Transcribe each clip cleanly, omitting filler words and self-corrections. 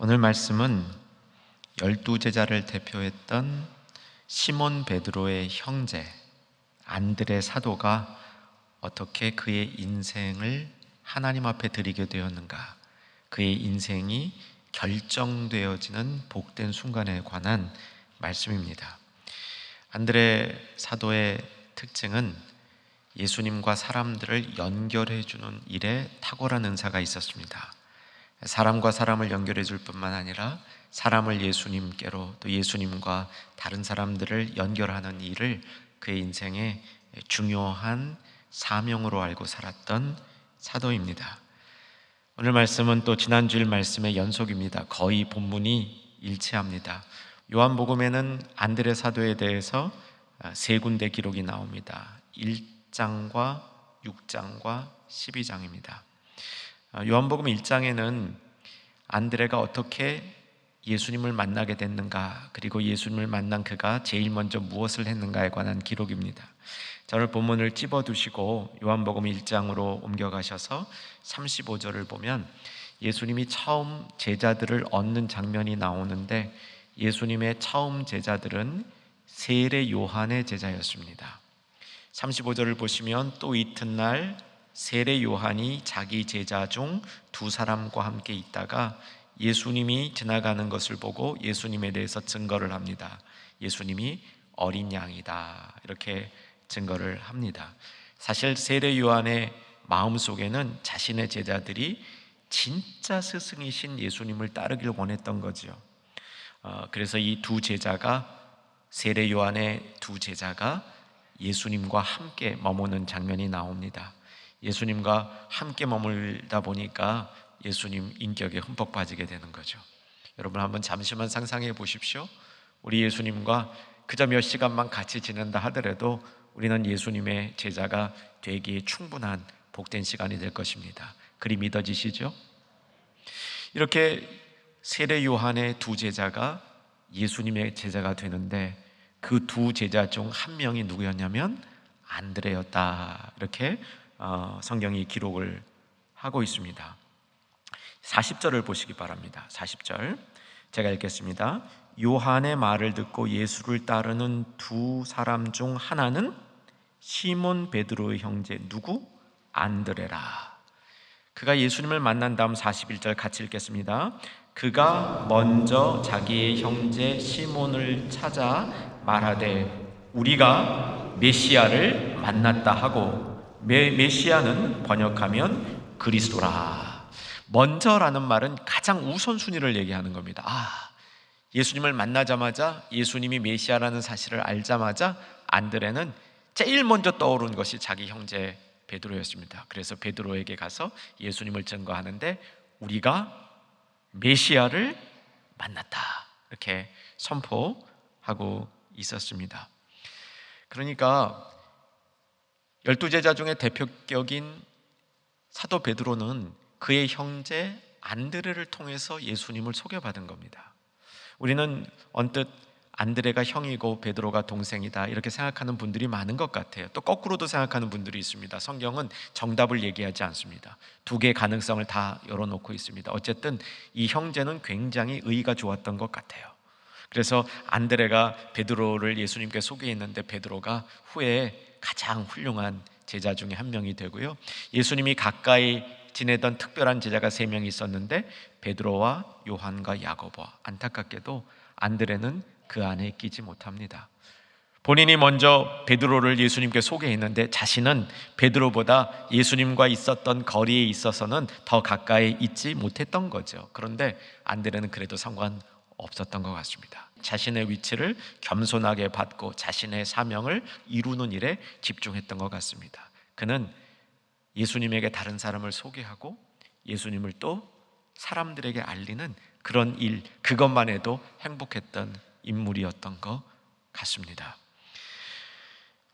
오늘 말씀은 12제자를 대표했던 시몬 베드로의 형제 안드레 사도가 어떻게 그의 인생을 하나님 앞에 드리게 되었는가, 그의 인생이 결정되어지는 복된 순간에 관한 말씀입니다. 안드레 사도의 특징은 예수님과 사람들을 연결해 주는 일에 탁월한 은사가 있었습니다. 사람과 사람을 연결해 줄 뿐만 아니라 사람을 예수님께로, 또 예수님과 다른 사람들을 연결하는 일을 그의 인생의 중요한 사명으로 알고 살았던 사도입니다. 오늘 말씀은 또 지난주일 말씀의 연속입니다. 거의 본문이 일치합니다. 요한복음에는 안드레 사도에 대해서 세 군데 기록이 나옵니다. 1장과 6장과 12장입니다. 요한복음 1장에는 안드레가 어떻게 예수님을 만나게 됐는가, 그리고 예수님을 만난 그가 제일 먼저 무엇을 했는가에 관한 기록입니다. 자, 오늘 본문을 찝어두시고 요한복음 1장으로 옮겨가셔서 35절을 보면 예수님이 처음 제자들을 얻는 장면이 나오는데, 예수님의 처음 제자들은 세례 요한의 제자였습니다. 35절을 보시면 또 이튿날 세례 요한이 자기 제자 중 두 사람과 함께 있다가 예수님이 지나가는 것을 보고 예수님에 대해서 증거를 합니다. 예수님이 어린 양이다, 이렇게 증거를 합니다. 사실 세례 요한의 마음속에는 자신의 제자들이 진짜 스승이신 예수님을 따르길 원했던 거죠. 그래서 이 두 제자가, 세례 요한의 두 제자가 예수님과 함께 머무는 장면이 나옵니다. 예수님과 함께 머물다 보니까 예수님 인격에 흠뻑 빠지게 되는 거죠. 여러분 한번 잠시만 상상해 보십시오. 우리 예수님과 그저 몇 시간만 같이 지낸다 하더라도 우리는 예수님의 제자가 되기에 충분한 복된 시간이 될 것입니다. 그리 믿어지시죠? 이렇게 세례 요한의 두 제자가 예수님의 제자가 되는데, 그 두 제자 중 한 명이 누구였냐면 안드레였다, 이렇게 성경이 기록을 하고 있습니다. 40절을 보시기 바랍니다. 40절 제가 읽겠습니다. 요한의 말을 듣고 예수를 따르는 두 사람 중 하나는 시몬 베드로의 형제 누구? 안드레라. 그가 예수님을 만난 다음 41절 같이 읽겠습니다. 그가 먼저 자기의 형제 시몬을 찾아 말하되 우리가 메시아를 만났다 하고, 메시아는 번역하면 그리스도라. 먼저라는 말은 가장 우선순위를 얘기하는 겁니다. 예수님을 만나자마자, 예수님이 메시아라는 사실을 알자마자 안드레는 제일 먼저 떠오른 것이 자기 형제 베드로였습니다. 그래서 베드로에게 가서 예수님을 증거하는데 우리가 메시아를 만났다, 이렇게 선포하고 있었습니다. 그러니까 12제자 중에 대표격인 사도 베드로는 그의 형제 안드레를 통해서 예수님을 소개받은 겁니다. 우리는 언뜻 안드레가 형이고 베드로가 동생이다, 이렇게 생각하는 분들이 많은 것 같아요. 또 거꾸로도 생각하는 분들이 있습니다. 성경은 정답을 얘기하지 않습니다. 두 개의 가능성을 다 열어놓고 있습니다. 어쨌든 이 형제는 굉장히 의가 좋았던 것 같아요. 그래서 안드레가 베드로를 예수님께 소개했는데 베드로가 후에 가장 훌륭한 제자 중에 한 명이 되고요, 예수님이 가까이 지내던 특별한 제자가 3명이 있었는데 베드로와 요한과 야고보, 안타깝게도 안드레는 그 안에 끼지 못합니다. 본인이 먼저 베드로를 예수님께 소개했는데 자신은 베드로보다 예수님과 있었던 거리에 있어서는 더 가까이 있지 못했던 거죠. 그런데 안드레는 그래도 상관없었던 것 같습니다. 자신의 위치를 겸손하게 받고 자신의 사명을 이루는 일에 집중했던 것 같습니다. 그는 예수님에게 다른 사람을 소개하고 예수님을 또 사람들에게 알리는 그런 일, 그것만 해도 행복했던 인물이었던 것 같습니다.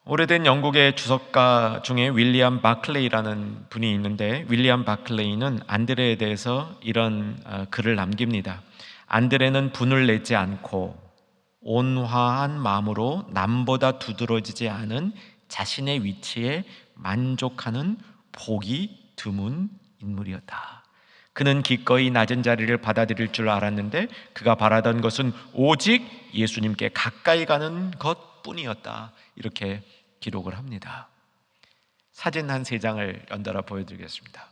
오래된 영국의 주석가 중에 윌리엄 바클레이라는 분이 있는데, 윌리엄 바클레이는 안드레에 대해서 이런 글을 남깁니다. 안드레는 분을 내지 않고 온화한 마음으로 남보다 두드러지지 않은 자신의 위치에 만족하는 복이 드문 인물이었다. 그는 기꺼이 낮은 자리를 받아들일 줄 알았는데 그가 바라던 것은 오직 예수님께 가까이 가는 것뿐이었다. 이렇게 기록을 합니다. 사진 한 3장을 연달아 보여드리겠습니다.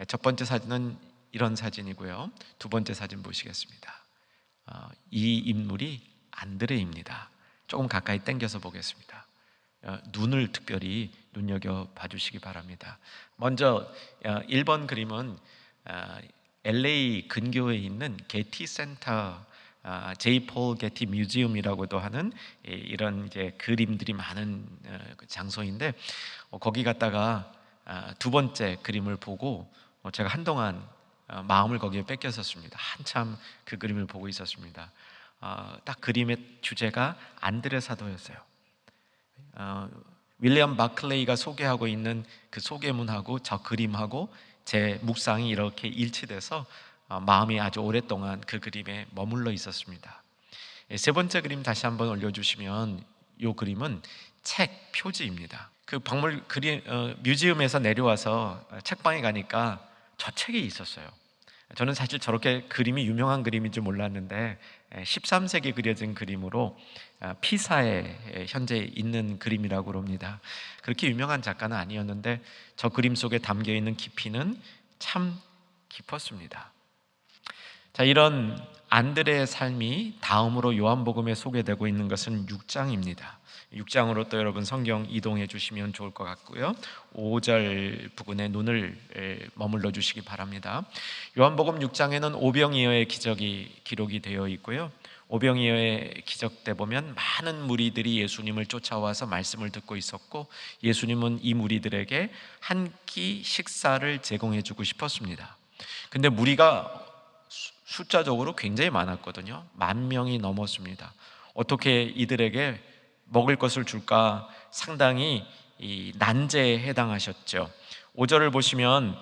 첫 번째 사진은 이런 사진이고요. 두 번째 사진 보시겠습니다. 이 인물이 안드레입니다. 조금 가까이 당겨서 보겠습니다. 눈을 특별히 눈여겨 봐주시기 바랍니다. 먼저 1번 그림은 LA 근교에 있는 게티 센터, 제이 폴 게티 뮤지엄이라고도 하는 이런 이제 그림들이 많은 장소인데, 거기 갔다가 두 번째 그림을 보고 제가 한동안 마음을 거기에 뺏겼었습니다. 한참 그 그림을 보고 있었습니다. 딱 그림의 주제가 안드레 사도였어요. 윌리엄 바클레이가 소개하고 있는 그 소개문하고 저 그림하고 제 묵상이 이렇게 일치돼서 마음이 아주 오랫동안 그 그림에 머물러 있었습니다. 세 번째 그림 다시 한번 올려주시면, 이 그림은 책 표지입니다. 그 뮤지엄에서 내려와서 책방에 가니까 저 책이 있었어요. 저는 사실 저렇게 그림이 유명한 그림인 줄 몰랐는데 13세기에 그려진 그림으로 피사에 현재 있는 그림이라고 합니다. 그렇게 유명한 작가는 아니었는데 저 그림 속에 담겨있는 깊이는 참 깊었습니다. 자, 이런 안드레의 삶이 다음으로 요한복음에 소개되고 있는 것은 6장입니다. 6장으로 또 여러분 성경 이동해 주시면 좋을 것 같고요. 5절 부분에 눈을 머물러 주시기 바랍니다. 요한복음 6장에는 오병이어의 기적이 기록이 되어 있고요. 오병이어의 기적 때 보면 많은 무리들이 예수님을 쫓아와서 말씀을 듣고 있었고, 예수님은 이 무리들에게 한 끼 식사를 제공해 주고 싶었습니다. 근데 무리가 숫자적으로 굉장히 많았거든요. 10,000명이 넘었습니다. 어떻게 이들에게 먹을 것을 줄까 상당히 난제에 해당하셨죠. 5절을 보시면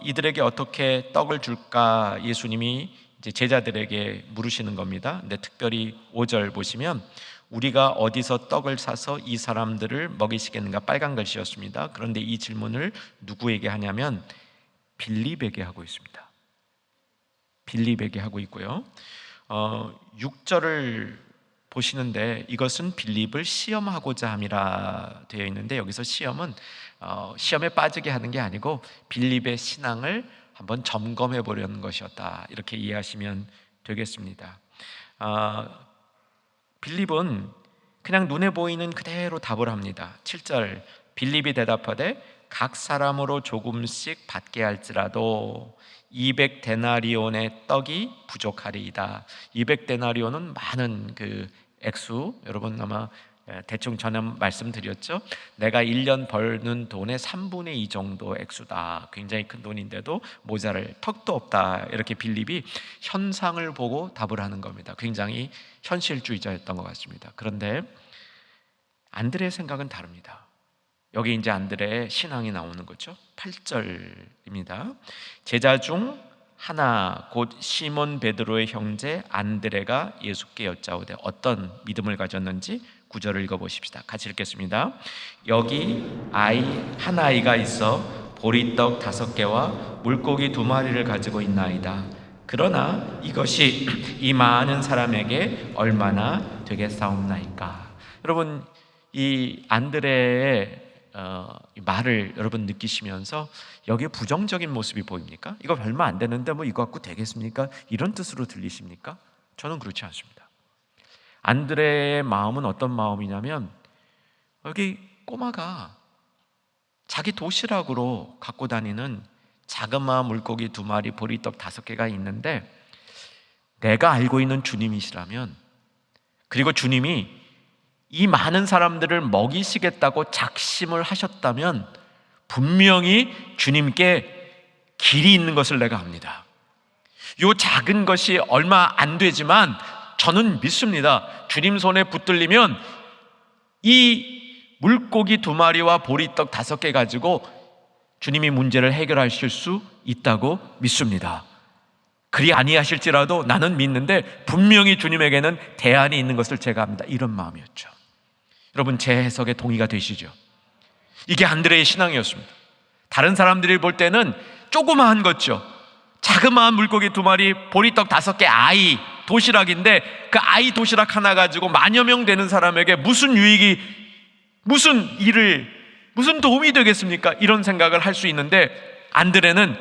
이들에게 어떻게 떡을 줄까 예수님이 이제 제자들에게 물으시는 겁니다. 근데 특별히 5절 보시면 우리가 어디서 떡을 사서 이 사람들을 먹이시겠는가, 빨간 글씨였습니다. 그런데 이 질문을 누구에게 하냐면 빌립에게 하고 있습니다. 빌립에게 하고 있고요. 6절을 보시는데 이것은 빌립을 시험하고자 함이라 되어 있는데, 여기서 시험은 시험에 빠지게 하는 게 아니고 빌립의 신앙을 한번 점검해 보려는 것이었다, 이렇게 이해하시면 되겠습니다. 빌립은 그냥 눈에 보이는 그대로 답을 합니다. 7절, 빌립이 대답하되 각 사람으로 조금씩 받게 할지라도 200데나리온의 떡이 부족하리이다. 200데나리온은 많은 그 액수, 여러분 아마 대충 전에 말씀드렸죠. 내가 1년 벌는 돈의 3분의 2 정도 액수다. 굉장히 큰 돈인데도 모자랄 턱도 없다. 이렇게 빌립이 현상을 보고 답을 하는 겁니다. 굉장히 현실주의자였던 것 같습니다. 그런데 안드레의 생각은 다릅니다. 여기 이제 안드레의 신앙이 나오는 거죠. 8절입니다. 제자 중 하나 곧 시몬 베드로의 형제 안드레가 예수께 여짜오되 어떤 믿음을 가졌는지 9절을 읽어보십시다. 같이 읽겠습니다. 여기 한 아이가 있어 보리떡 5개와 물고기 2마리를 가지고 있나이다. 그러나 이것이 이 많은 사람에게 얼마나 되겠사옵나이까. 여러분, 이 안드레의 말을 여러분 느끼시면서 여기에 부정적인 모습이 보입니까? 이거 얼마 안 되는데 뭐 이거 갖고 되겠습니까? 이런 뜻으로 들리십니까? 저는 그렇지 않습니다. 안드레의 마음은 어떤 마음이냐면, 여기 꼬마가 자기 도시락으로 갖고 다니는 자그마한 물고기 2마리, 보리떡 5개가 있는데, 내가 알고 있는 주님이시라면, 그리고 주님이 이 많은 사람들을 먹이시겠다고 작심을 하셨다면 분명히 주님께 길이 있는 것을 내가 압니다. 요 작은 것이 얼마 안 되지만 저는 믿습니다. 주님 손에 붙들리면 이 물고기 2마리와 보리떡 5개 가지고 주님이 문제를 해결하실 수 있다고 믿습니다. 그리 아니하실지라도 나는 믿는데 분명히 주님에게는 대안이 있는 것을 제가 압니다. 이런 마음이었죠. 여러분, 제 해석에 동의가 되시죠? 이게 안드레의 신앙이었습니다. 다른 사람들이 볼 때는 조그마한 거죠. 자그마한 물고기 2마리, 보리떡 5개, 아이 도시락인데 그 아이 도시락 하나 가지고 만여 명 되는 사람에게 무슨 유익이, 무슨 일을, 무슨 도움이 되겠습니까? 이런 생각을 할 수 있는데, 안드레는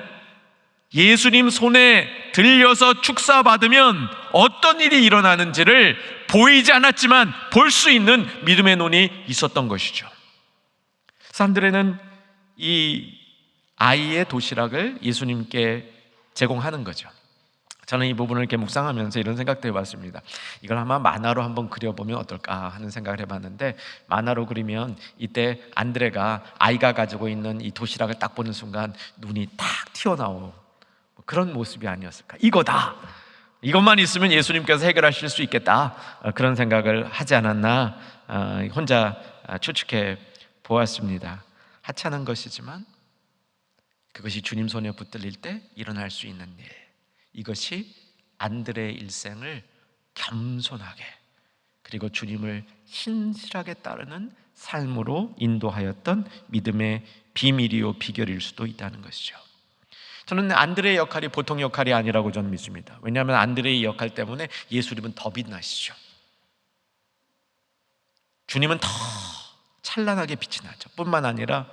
예수님 손에 들려서 축사받으면 어떤 일이 일어나는지를 보이지 않았지만 볼 수 있는 믿음의 눈이 있었던 것이죠. 그래서 안드레는 이 아이의 도시락을 예수님께 제공하는 거죠. 저는 이 부분을 이렇게 묵상하면서 이런 생각도 해봤습니다. 이걸 아마 만화로 한번 그려보면 어떨까 하는 생각을 해봤는데, 만화로 그리면 이때 안드레가 아이가 가지고 있는 이 도시락을 딱 보는 순간 눈이 탁 튀어나오고 그런 모습이 아니었을까. 이거다, 이것만 있으면 예수님께서 해결하실 수 있겠다, 그런 생각을 하지 않았나 혼자 추측해 보았습니다. 하찮은 것이지만 그것이 주님 손에 붙들릴 때 일어날 수 있는 일, 이것이 안드레의 일생을 겸손하게 그리고 주님을 신실하게 따르는 삶으로 인도하였던 믿음의 비밀이요 비결일 수도 있다는 것이죠. 저는 안드레의 역할이 보통 역할이 아니라고 저는 믿습니다. 왜냐하면 안드레의 역할 때문에 예수님은 더 빛나시죠. 주님은 더 찬란하게 빛이 나죠. 뿐만 아니라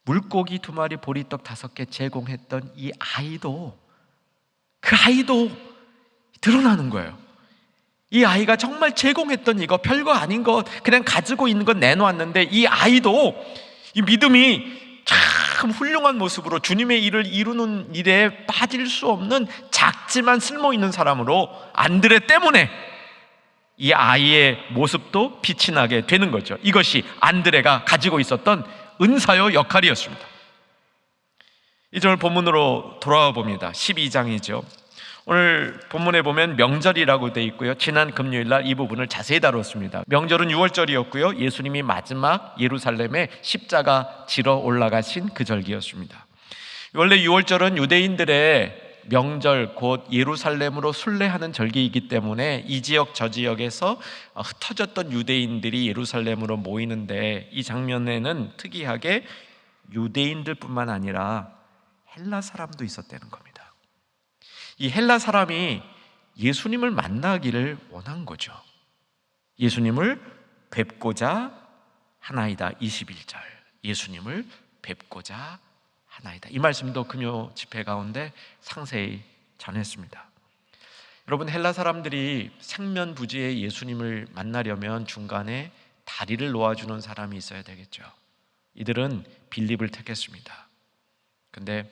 물고기 2마리, 보리떡 5개 제공했던 이 아이도, 그 아이도 드러나는 거예요. 이 아이가 정말 제공했던 이거 별거 아닌 것, 그냥 가지고 있는 건 내놓았는데 이 아이도 이 믿음이 참 훌륭한 모습으로 주님의 일을 이루는 일에 빠질 수 없는 작지만 쓸모있는 사람으로 안드레 때문에 이 아이의 모습도 빛이 나게 되는 거죠. 이것이 안드레가 가지고 있었던 은사요 역할이었습니다. 이제 오늘 본문으로 돌아와 봅니다. 12장이죠. 오늘 본문에 보면 명절이라고 되어 있고요. 지난 금요일날 이 부분을 자세히 다뤘습니다. 명절은 6월절이었고요. 예수님이 마지막 예루살렘에 십자가 지러 올라가신 그 절기였습니다. 원래 6월절은 유대인들의 명절, 곧 예루살렘으로 순례하는 절기이기 때문에 이 지역 저 지역에서 흩어졌던 유대인들이 예루살렘으로 모이는데, 이 장면에는 특이하게 유대인들뿐만 아니라 헬라 사람도 있었다는 겁니다. 이 헬라 사람이 예수님을 만나기를 원한 거죠. 예수님을 뵙고자 하나이다. 21절, 예수님을 뵙고자 하나이다. 이 말씀도 금요 집회 가운데 상세히 전했습니다. 여러분, 헬라 사람들이 생면부지에 예수님을 만나려면 중간에 다리를 놓아주는 사람이 있어야 되겠죠. 이들은 빌립을 택했습니다. 근데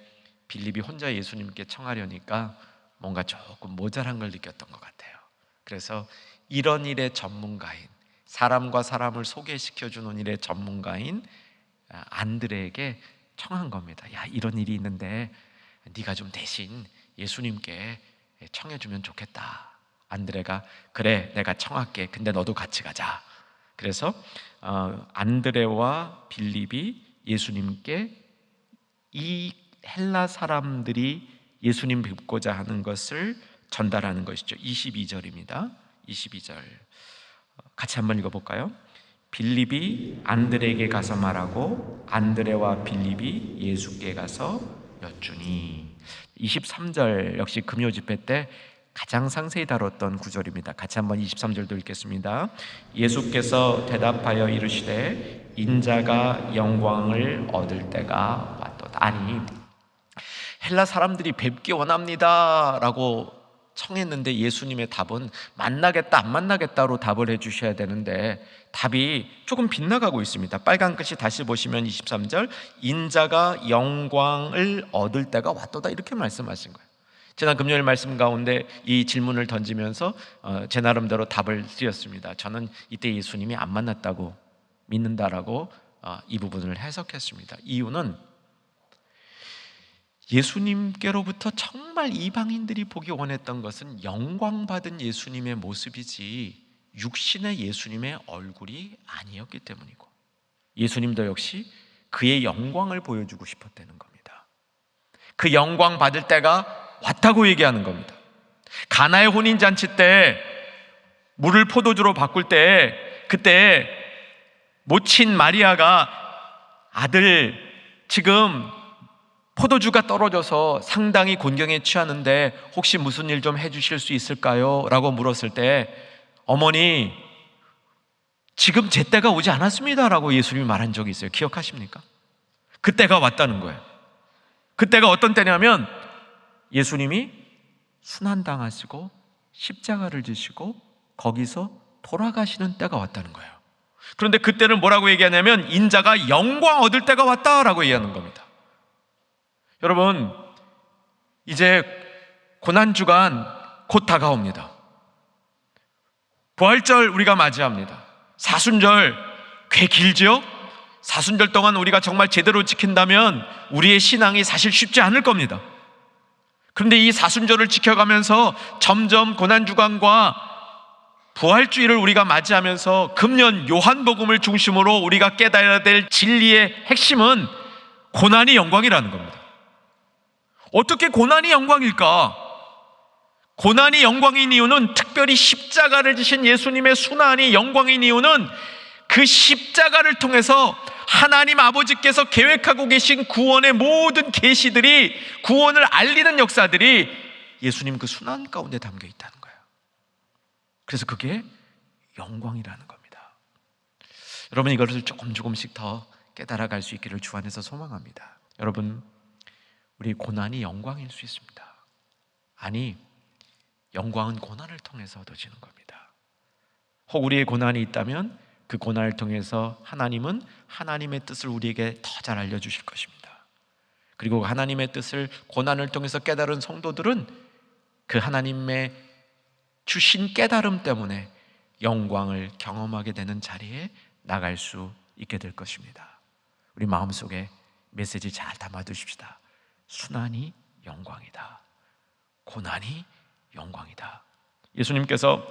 빌립이 혼자 예수님께 청하려니까 뭔가 조금 모자란 걸 느꼈던 것 같아요. 그래서 이런 일의 전문가인, 사람과 사람을 소개시켜주는 일의 전문가인 안드레에게 청한 겁니다. 야, 이런 일이 있는데 네가 좀 대신 예수님께 청해주면 좋겠다. 안드레가 그래, 내가 청할게. 근데 너도 같이 가자. 그래서 안드레와 빌립이 예수님께 이 헬라 사람들이 예수님 뵙고자 하는 것을 전달하는 것이죠. 22절입니다. 22절 같이 한번 읽어볼까요? 빌립이 안드레에게 가서 말하고 안드레와 빌립이 예수께 가서 여쭈니. 23절 역시 금요 집회 때 가장 상세히 다뤘던 구절입니다. 같이 한번 23절도 읽겠습니다. 예수께서 대답하여 이르시되 인자가 영광을 얻을 때가 왔도다. 아니, 헬라 사람들이 뵙기 원합니다 라고 청했는데 예수님의 답은 만나겠다 안 만나겠다로 답을 해주셔야 되는데 답이 조금 빗나가고 있습니다. 빨간 글씨 다시 보시면 23절, 인자가 영광을 얻을 때가 왔도다, 이렇게 말씀하신 거예요. 지난 금요일 말씀 가운데 이 질문을 던지면서 제 나름대로 답을 드렸습니다. 저는 이때 예수님이 안 만났다고 믿는다라고 이 부분을 해석했습니다. 이유는 예수님께로부터 정말 이방인들이 보기 원했던 것은 영광받은 예수님의 모습이지 육신의 예수님의 얼굴이 아니었기 때문이고, 예수님도 역시 그의 영광을 보여주고 싶었다는 겁니다. 그 영광 받을 때가 왔다고 얘기하는 겁니다. 가나의 혼인잔치 때 물을 포도주로 바꿀 때 그때 모친 마리아가 아들 지금 포도주가 떨어져서 상당히 곤경에 취하는데 혹시 무슨 일 좀 해주실 수 있을까요? 라고 물었을 때 어머니, 지금 제 때가 오지 않았습니다 라고 예수님이 말한 적이 있어요. 기억하십니까? 그때가 왔다는 거예요. 그때가 어떤 때냐면 예수님이 순환당하시고 십자가를 지시고 거기서 돌아가시는 때가 왔다는 거예요. 그런데 그때는 뭐라고 얘기하냐면 인자가 영광 얻을 때가 왔다라고 얘기하는 겁니다. 여러분, 이제 고난주간 곧 다가옵니다. 부활절 우리가 맞이합니다. 사순절 꽤 길죠? 사순절 동안 우리가 정말 제대로 지킨다면 우리의 신앙이 사실 쉽지 않을 겁니다. 그런데 이 사순절을 지켜가면서 점점 고난주간과 부활주일을 우리가 맞이하면서 금년 요한복음을 중심으로 우리가 깨달아야 될 진리의 핵심은 고난이 영광이라는 겁니다. 어떻게 고난이 영광일까? 고난이 영광인 이유는, 특별히 십자가를 지신 예수님의 순환이 영광인 이유는 그 십자가를 통해서 하나님 아버지께서 계획하고 계신 구원의 모든 계시들이, 구원을 알리는 역사들이 예수님 그 순환 가운데 담겨 있다는 거예요. 그래서 그게 영광이라는 겁니다. 여러분, 이것을 조금씩 더 깨달아갈 수 있기를 주 안에서 소망합니다. 여러분, 우리 고난이 영광일 수 있습니다. 아니, 영광은 고난을 통해서 얻어지는 겁니다. 혹 우리의 고난이 있다면 그 고난을 통해서 하나님은 하나님의 뜻을 우리에게 더 잘 알려주실 것입니다. 그리고 하나님의 뜻을 고난을 통해서 깨달은 성도들은 그 하나님의 주신 깨달음 때문에 영광을 경험하게 되는 자리에 나갈 수 있게 될 것입니다. 우리 마음속에 메시지 잘 담아두십시다. 순환이 영광이다. 고난이 영광이다. 예수님께서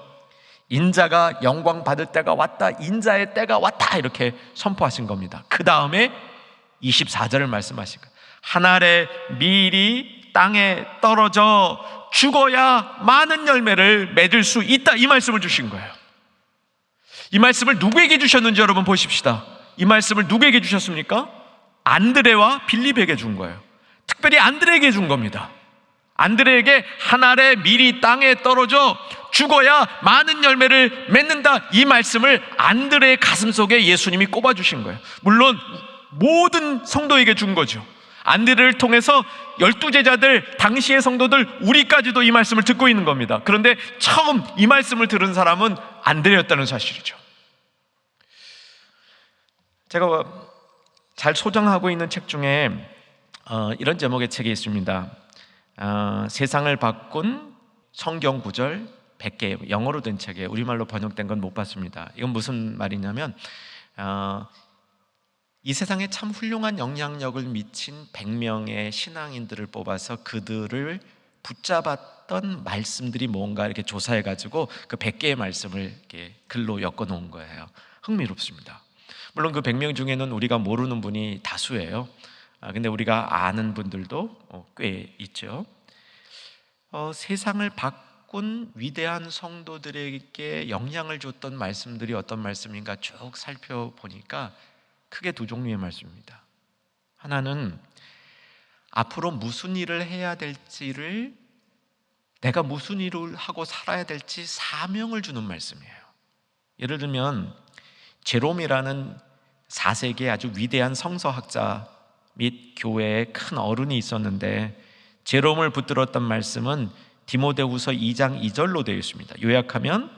인자가 영광 받을 때가 왔다, 인자의 때가 왔다 이렇게 선포하신 겁니다. 그 다음에 24절을 말씀하신 거예요. 한 알의 밀이 땅에 떨어져 죽어야 많은 열매를 맺을 수 있다, 이 말씀을 주신 거예요. 이 말씀을 누구에게 주셨는지 여러분 보십시다. 이 말씀을 누구에게 주셨습니까? 안드레와 빌립에게 준 거예요. 특별히 안드레에게 준 겁니다. 안드레에게 한 알의 밀이 땅에 떨어져 죽어야 많은 열매를 맺는다, 이 말씀을 안드레의 가슴 속에 예수님이 꼽아주신 거예요. 물론 모든 성도에게 준 거죠. 안드레를 통해서 12제자들, 당시의 성도들, 우리까지도 이 말씀을 듣고 있는 겁니다. 그런데 처음 이 말씀을 들은 사람은 안드레였다는 사실이죠. 제가 잘 소장하고 있는 책 중에 이런 제목의 책이 있습니다. 세상을 바꾼 성경 구절 100개, 영어로 된 책이에요. 우리말로 번역된 건 못 봤습니다. 이건 무슨 말이냐면 이 세상에 참 훌륭한 영향력을 미친 100명의 신앙인들을 뽑아서 그들을 붙잡았던 말씀들이 뭔가 이렇게 조사해가지고 그 100개의 말씀을 이렇게 글로 엮어 놓은 거예요. 흥미롭습니다. 물론 그 100명 중에는 우리가 모르는 분이 다수예요. 근데 우리가 아는 분들도 꽤 있죠. 세상을 바꾼 위대한 성도들에게 영향을 줬던 말씀들이 어떤 말씀인가 쭉 살펴보니까 크게 두 종류의 말씀입니다. 하나는 앞으로 무슨 일을 해야 될지를, 내가 무슨 일을 하고 살아야 될지 사명을 주는 말씀이에요. 예를 들면 제롬이라는 4세기의 아주 위대한 성서학자 및 교회의 큰 어른이 있었는데, 제롬을 붙들었던 말씀은 디모데후서 2장 2절로 되어 있습니다. 요약하면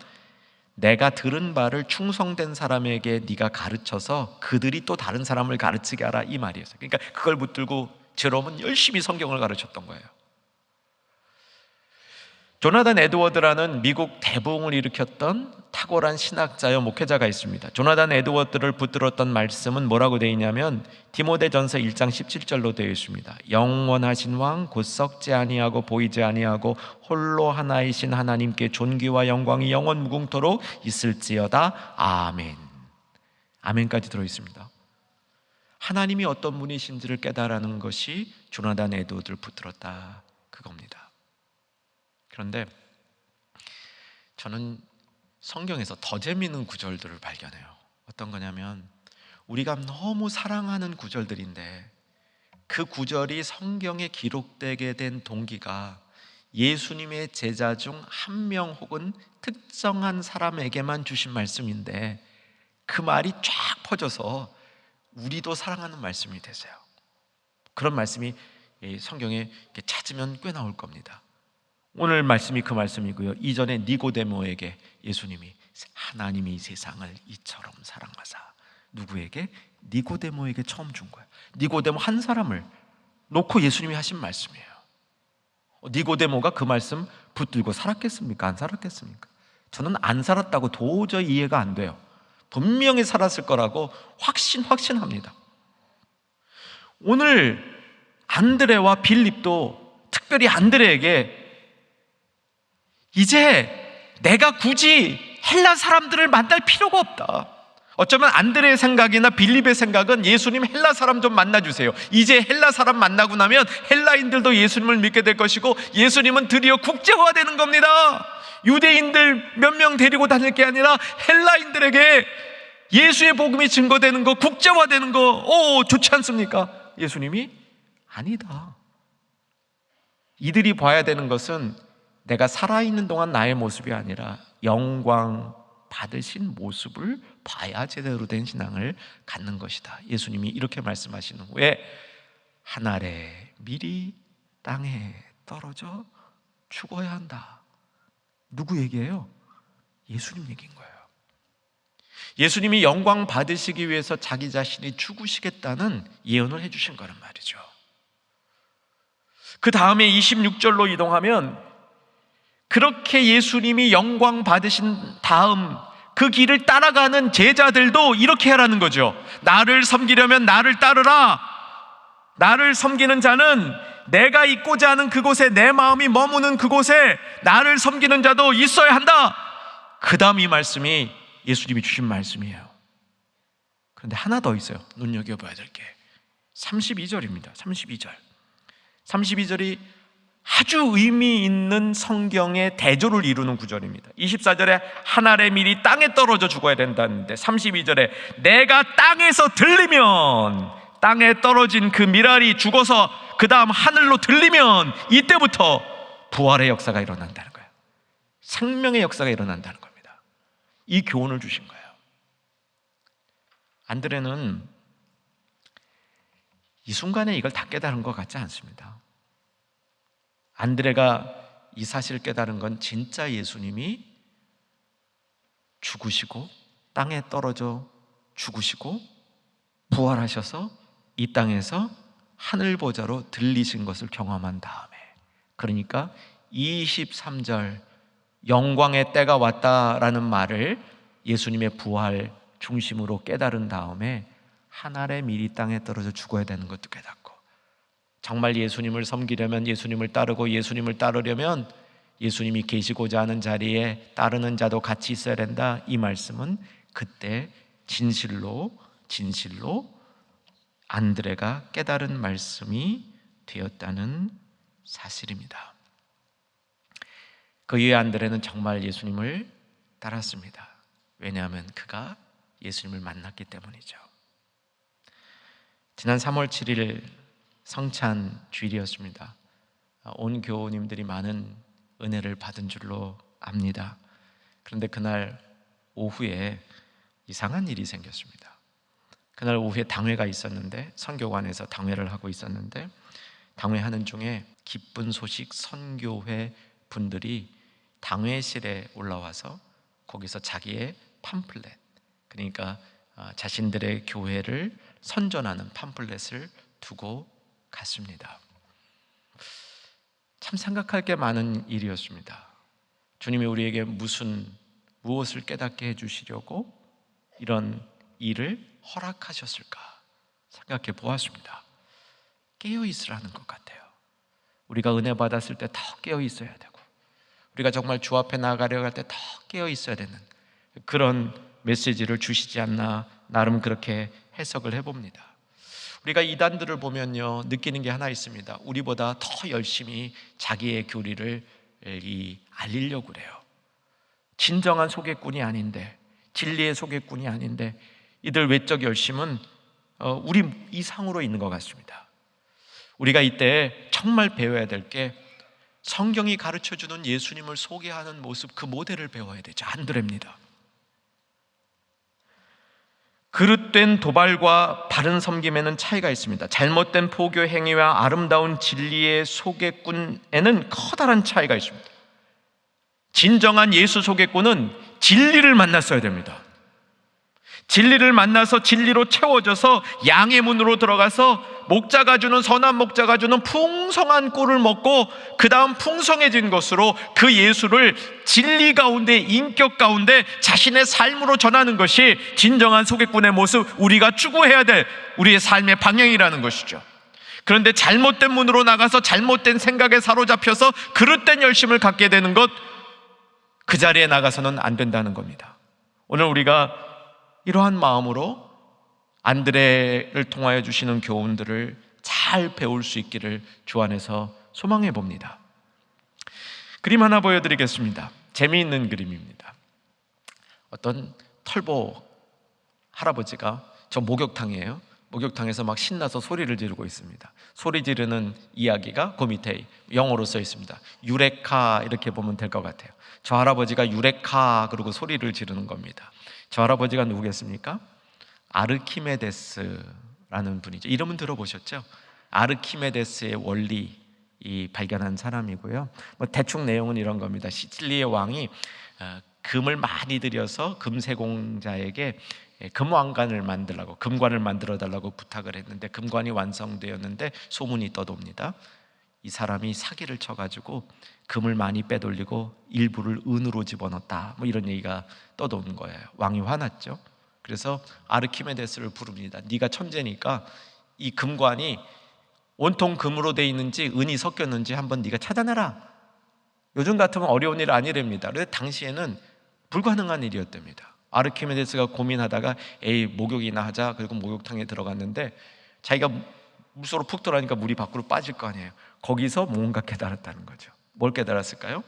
내가 들은 바를 충성된 사람에게 네가 가르쳐서 그들이 또 다른 사람을 가르치게 하라, 이 말이었어요. 그러니까 그걸 붙들고 제롬은 열심히 성경을 가르쳤던 거예요. 조나단 에드워드라는 미국 대부흥을 일으켰던 탁월한 신학자여 목회자가 있습니다. 조나단 에드워드를 붙들었던 말씀은 뭐라고 되어 있냐면 디모데전서 1장 17절로 되어 있습니다. 영원하신 왕 곧 썩지 아니하고 보이지 아니하고 홀로 하나이신 하나님께 존귀와 영광이 영원 무궁토록 있을지어다. 아멘. 아멘까지 들어있습니다. 하나님이 어떤 분이신지를 깨달아는 것이 조나단 에드워드를 붙들었다, 그겁니다. 그런데 저는 성경에서 더 재미있는 구절들을 발견해요. 어떤 거냐면 우리가 너무 사랑하는 구절들인데 그 구절이 성경에 기록되게 된 동기가 예수님의 제자 중 한 명 혹은 특정한 사람에게만 주신 말씀인데, 그 말이 쫙 퍼져서 우리도 사랑하는 말씀이 되세요. 그런 말씀이 성경에 찾으면 꽤 나올 겁니다. 오늘 말씀이 그 말씀이고요. 이전에 니고데모에게 예수님이 하나님이 이 세상을 이처럼 사랑하사, 누구에게? 니고데모에게 처음 준 거예요. 니고데모 한 사람을 놓고 예수님이 하신 말씀이에요. 니고데모가 그 말씀 붙들고 살았겠습니까? 안 살았겠습니까? 저는 안 살았다고 도저히 이해가 안 돼요. 분명히 살았을 거라고 확신합니다. 오늘 안드레와 빌립도, 특별히 안드레에게 이제 내가 굳이 헬라 사람들을 만날 필요가 없다. 어쩌면 안드레의 생각이나 빌립의 생각은 예수님 헬라 사람 좀 만나주세요. 이제 헬라 사람 만나고 나면 헬라인들도 예수님을 믿게 될 것이고, 예수님은 드디어 국제화되는 겁니다. 유대인들 몇 명 데리고 다닐 게 아니라 헬라인들에게 예수의 복음이 증거되는 거, 국제화되는 거, 좋지 않습니까? 예수님이 아니다. 이들이 봐야 되는 것은 내가 살아있는 동안 나의 모습이 아니라 영광 받으신 모습을 봐야 제대로 된 신앙을 갖는 것이다. 예수님이 이렇게 말씀하시는 후에 한 알의 밀이 땅에 떨어져 죽어야 한다. 누구 얘기예요? 예수님 얘기인 거예요. 예수님이 영광 받으시기 위해서 자기 자신이 죽으시겠다는 예언을 해주신 거란 말이죠. 그 다음에 26절로 이동하면, 그렇게 예수님이 영광 받으신 다음 그 길을 따라가는 제자들도 이렇게 하라는 거죠. 나를 섬기려면 나를 따르라. 나를 섬기는 자는 내가 있고자 하는 그곳에, 내 마음이 머무는 그곳에 나를 섬기는 자도 있어야 한다. 그 다음 이 말씀이 예수님이 주신 말씀이에요. 그런데 하나 더 있어요. 눈여겨봐야 될 게 32절입니다. 32절이 아주 의미 있는 성경의 대조를 이루는 구절입니다. 24절에 한 알의 밀이 땅에 떨어져 죽어야 된다는데, 32절에 내가 땅에서 들리면, 땅에 떨어진 그 밀알이 죽어서 그 다음 하늘로 들리면 이때부터 부활의 역사가 일어난다는 거예요. 생명의 역사가 일어난다는 겁니다. 이 교훈을 주신 거예요. 안드레는 이 순간에 이걸 다 깨달은 것 같지 않습니다. 안드레가 이 사실을 깨달은 건 진짜 예수님이 죽으시고 땅에 떨어져 죽으시고 부활하셔서 이 땅에서 하늘 보좌로 들리신 것을 경험한 다음에, 그러니까 23절 영광의 때가 왔다라는 말을 예수님의 부활 중심으로 깨달은 다음에 한 알의 밀이 땅에 떨어져 죽어야 되는 것도 깨닫고, 정말 예수님을 섬기려면, 예수님을 따르고 예수님을 따르려면 예수님이 계시고자 하는 자리에 따르는 자도 같이 있어야 된다. 이 말씀은 그때 진실로 안드레가 깨달은 말씀이 되었다는 사실입니다. 그 이후에 안드레는 정말 예수님을 따랐습니다. 왜냐하면 그가 예수님을 만났기 때문이죠. 지난 3월 7일 성찬 주일이었습니다. 온 교우님들이 많은 은혜를 받은 줄로 압니다. 그런데 그날 오후에 이상한 일이 생겼습니다. 그날 오후에 당회가 있었는데, 선교관에서 당회를 하고 있었는데, 당회하는 중에 기쁜 소식 선교회 분들이 당회실에 올라와서 거기서 자기의 팜플렛, 그러니까 자신들의 교회를 선전하는 팜플렛을 두고 갔습니다. 참 생각할 게 많은 일이었습니다. 주님이 우리에게 무엇을 깨닫게 해주시려고 이런 일을 허락하셨을까 생각해 보았습니다. 깨어 있으라는 것 같아요. 우리가 은혜 받았을 때 더 깨어 있어야 되고, 우리가 정말 주 앞에 나가려고 할 때 더 깨어 있어야 되는 그런 메시지를 주시지 않나, 나름 그렇게 해석을 해봅니다. 우리가 이단들을 보면요, 느끼는 게 하나 있습니다. 우리보다 더 열심히 자기의 교리를 알리려고 그래요. 진정한 소개꾼이 아닌데, 진리의 소개꾼이 아닌데, 이들 외적 열심은 우리 이상으로 있는 것 같습니다. 우리가 이때 정말 배워야 될 게 성경이 가르쳐주는 예수님을 소개하는 모습, 그 모델을 배워야 되죠. 안드레입니다. 그릇된 도발과 바른 섬김에는 차이가 있습니다. 잘못된 포교 행위와 아름다운 진리의 소개꾼에는 커다란 차이가 있습니다. 진정한 예수 소개꾼은 진리를 만났어야 됩니다. 진리를 만나서 진리로 채워져서 양의 문으로 들어가서 목자가 주는, 선한 목자가 주는 풍성한 꿀을 먹고 그 다음 풍성해진 것으로 그 예수를 진리 가운데, 인격 가운데 자신의 삶으로 전하는 것이 진정한 소개꾼의 모습, 우리가 추구해야 될 우리의 삶의 방향이라는 것이죠. 그런데 잘못된 문으로 나가서 잘못된 생각에 사로잡혀서 그릇된 열심을 갖게 되는 것, 그 자리에 나가서는 안 된다는 겁니다. 오늘 우리가 이러한 마음으로 안드레를 통하여 주시는 교훈들을 잘 배울 수 있기를 주 안에서 소망해 봅니다. 그림 하나 보여드리겠습니다. 재미있는 그림입니다. 어떤 털보 할아버지가, 저 목욕탕이에요. 목욕탕에서 막 신나서 소리를 지르고 있습니다. 소리 지르는 이야기가 그 밑에 영어로 써 있습니다. 유레카, 이렇게 보면 될 것 같아요. 저 할아버지가 유레카 그러고 소리를 지르는 겁니다. 저 할아버지가 누구겠습니까? 아르키메데스라는 분이죠. 이름은 들어보셨죠? 아르키메데스의 원리 발견한 사람이고요. 대충 내용은 이런 겁니다. 시칠리의 왕이 금을 많이 들여서 금세공자에게 금왕관을 만들라고, 금관을 만들어 달라고 부탁을 했는데 금관이 완성되었는데 소문이 떠돕니다. 이 사람이 사기를 쳐가지고 금을 많이 빼돌리고 일부를 은으로 집어넣었다, 이런 얘기가 떠도는 거예요. 왕이 화났죠. 그래서 아르키메데스를 부릅니다. 네가 천재니까 이 금관이 온통 금으로 돼 있는지 은이 섞였는지 한번 네가 찾아내라. 요즘 같으면 어려운 일 아니랍니다. 그런데 당시에는 불가능한 일이었답니다. 아르키메데스가 고민하다가 에이, 목욕이나 하자. 그리고 목욕탕에 들어갔는데 자기가 물속으로 푹 들어가니까 물이 밖으로 빠질 거 아니에요. 거기서 뭔가 깨달았다는 거죠. 뭘 깨달았을까요?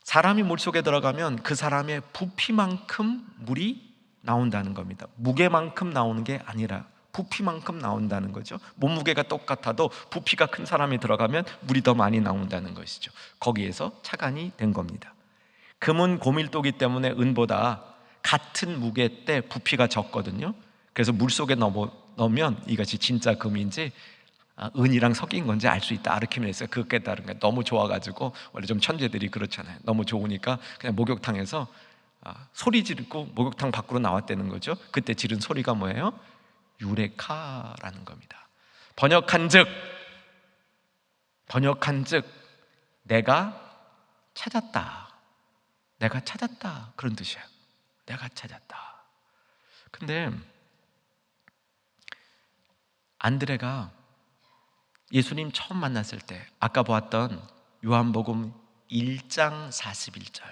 사람이 물속에 들어가면 그 사람의 부피만큼 물이 나온다는 겁니다. 무게만큼 나오는 게 아니라 부피만큼 나온다는 거죠. 몸무게가 똑같아도 부피가 큰 사람이 들어가면 물이 더 많이 나온다는 것이죠. 거기에서 착안이 된 겁니다. 금은 고밀도기 때문에 은보다 같은 무게 때 부피가 적거든요. 그래서 물속에 넣으면 이것이 진짜 금인지 은이랑 섞인 건지 알 수 있다. 아르키메데스가 그거 깨달은 거예요. 너무 좋아가지고, 원래 좀 천재들이 그렇잖아요. 너무 좋으니까 그냥 목욕탕에서 소리 지르고 목욕탕 밖으로 나왔다는 거죠. 그때 지른 소리가 뭐예요? 유레카라는 겁니다. 번역한즉 내가 찾았다. 내가 찾았다, 그런 뜻이에요. 내가 찾았다. 근데 안드레가 예수님 처음 만났을 때 아까 보았던 요한복음 1장 41절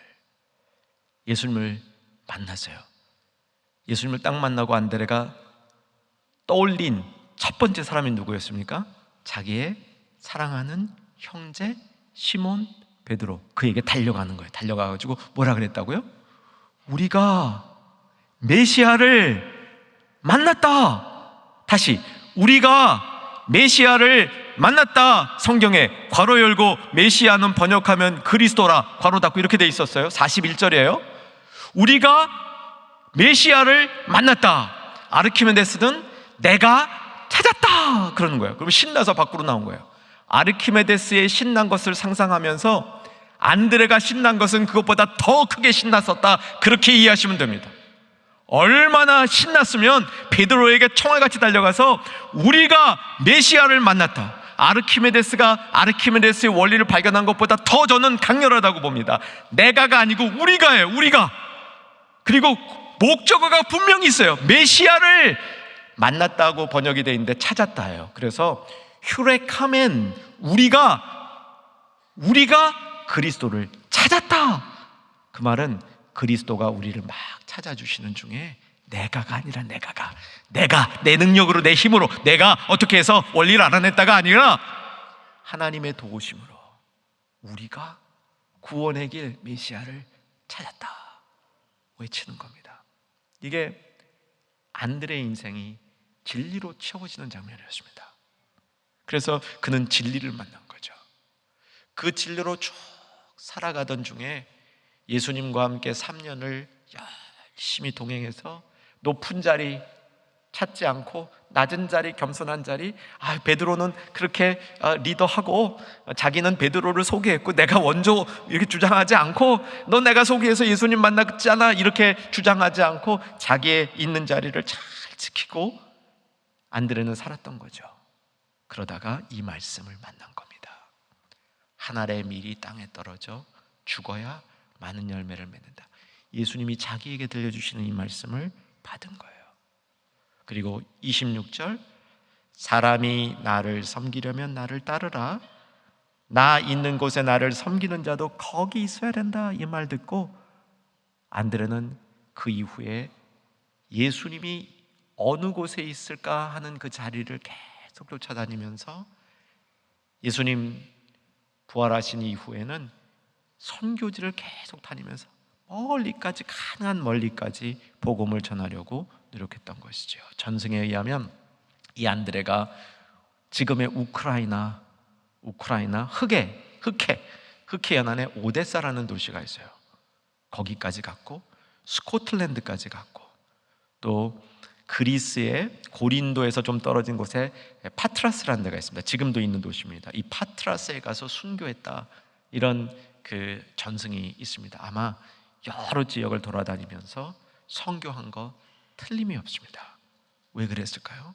예수님을 만났어요. 예수님을 딱 만나고 안드레가 떠올린 첫 번째 사람이 누구였습니까? 자기의 사랑하는 형제 시몬 베드로, 그에게 달려가는 거예요. 달려가가지고 뭐라 그랬다고요? 우리가 메시아를 만났다. 다시, 우리가 메시아를 만났다. 성경에 괄호 열고 메시아는 번역하면 그리스도라 괄호 닫고 이렇게 돼 있었어요. 41절이에요. 우리가 메시아를 만났다. 아르키메데스는 내가 찾았다 그러는 거예요. 그럼 신나서 밖으로 나온 거예요. 아르키메데스의 신난 것을 상상하면서 안드레가 신난 것은 그것보다 더 크게 신났었다, 그렇게 이해하시면 됩니다. 얼마나 신났으면 베드로에게 총알같이 달려가서 우리가 메시아를 만났다. 아르키메데스가 아르키메데스의 원리를 발견한 것보다 더 저는 강렬하다고 봅니다. 내가가 아니고 우리가예요. 우리가. 그리고 목적어가 분명히 있어요. 메시아를 만났다고 번역이 되어 있는데 찾았다예요. 그래서 휴레카멘, 우리가 그리스도를 찾았다. 그 말은 그리스도가 우리를 막 찾아주시는 중에 내가 내 능력으로, 내 힘으로 내가 어떻게 해서 원리를 알아냈다가 아니라 하나님의 도우심으로 우리가 구원의 길 메시아를 찾았다 외치는 겁니다. 이게 안드레의 인생이 진리로 채워지는 장면이었습니다. 그래서 그는 진리를 만난 거죠. 그 진리로 쭉 살아가던 중에 예수님과 함께 3년을 열심히 동행해서 높은 자리 찾지 않고 낮은 자리, 겸손한 자리, 베드로는 그렇게 리더하고 자기는 베드로를 소개했고 내가 원조 이렇게 주장하지 않고 너 내가 소개해서 예수님 만났잖아 이렇게 주장하지 않고 자기의 있는 자리를 잘 지키고 안드레는 살았던 거죠. 그러다가 이 말씀을 만난 겁니다. 한 알의 밀이 땅에 떨어져 죽어야 많은 열매를 맺는다. 예수님이 자기에게 들려주시는 이 말씀을 받은 거예요. 그리고 26절, 사람이 나를 섬기려면 나를 따르라. 나 있는 곳에 나를 섬기는 자도 거기 있어야 된다. 이 말 듣고 안드레는 그 이후에 예수님이 어느 곳에 있을까 하는 그 자리를 계속 쫓아다니면서 예수님 부활하신 이후에는 선교지를 계속 다니면서 멀리까지, 가능한 멀리까지 복음을 전하려고 노력했던 것이죠. 전승에 의하면 이 안드레가 지금의 우크라이나 흑해 연안에 오데사라는 도시가 있어요. 거기까지 갔고 스코틀랜드까지 갔고 또 그리스의 고린도에서 좀 떨어진 곳에 파트라스라는 데가 있습니다. 지금도 있는 도시입니다. 이 파트라스에 가서 순교했다, 이런 그 전승이 있습니다. 아마 여러 지역을 돌아다니면서 선교한 거 틀림이 없습니다. 왜 그랬을까요?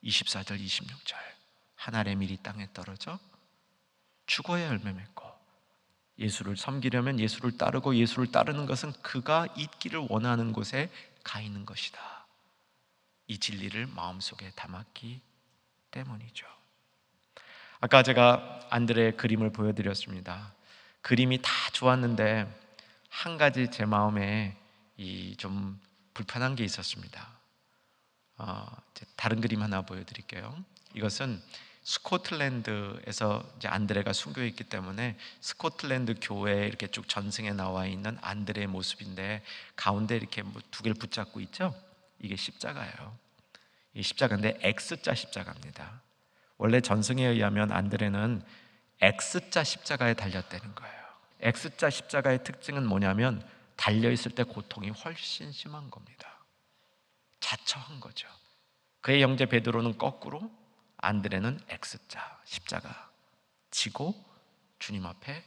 24절 26절, 한 알의 밀이 땅에 떨어져 죽어야 열매 맺고 예수를 섬기려면 예수를 따르고 예수를 따르는 것은 그가 있기를 원하는 곳에 가 있는 것이다. 이 진리를 마음속에 담았기 때문이죠. 아까 제가 안드레의 그림을 보여드렸습니다. 그림이 다 좋았는데 한 가지 제 마음에 좀 불편한 게 있었습니다. 다른 그림 하나 보여드릴게요. 이것은 스코틀랜드에서 이제 안드레가 순교했기 때문에 스코틀랜드 교회에 이렇게 쭉 전승에 나와 있는 안드레의 모습인데 가운데 이렇게 두 개를 붙잡고 있죠. 이게 십자가예요. 이 십자가인데 X자 십자가입니다. 원래 전승에 의하면 안드레는 X자 십자가에 달렸다는 거예요. X자 십자가의 특징은 뭐냐면 달려있을 때 고통이 훨씬 심한 겁니다. 자처한 거죠. 그의 형제 베드로는 거꾸로, 안드레는 X자 십자가 지고 주님 앞에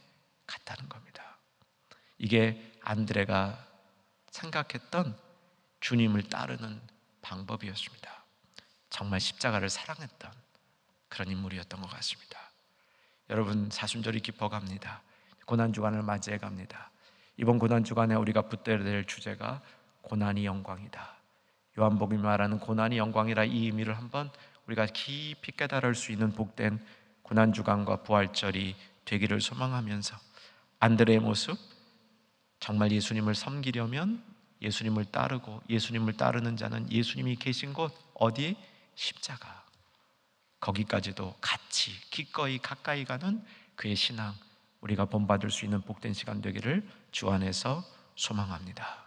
갔다는 겁니다. 이게 안드레가 생각했던 주님을 따르는 방법이었습니다. 정말 십자가를 사랑했던 그런 인물이었던 것 같습니다. 여러분, 사순절이 깊어갑니다. 고난주간을 맞이해 갑니다. 이번 고난주간에 우리가 붙들어야 될 주제가 고난이 영광이다. 요한복음이 말하는 고난이 영광이라, 이 의미를 한번 우리가 깊이 깨달을 수 있는 복된 고난주간과 부활절이 되기를 소망하면서 안드레의 모습, 정말 예수님을 섬기려면 예수님을 따르고 예수님을 따르는 자는 예수님이 계신 곳, 어디? 십자가. 거기까지도 같이 기꺼이 가까이 가는 그의 신앙, 우리가 본받을 수 있는 복된 시간 되기를 주 안에서 소망합니다.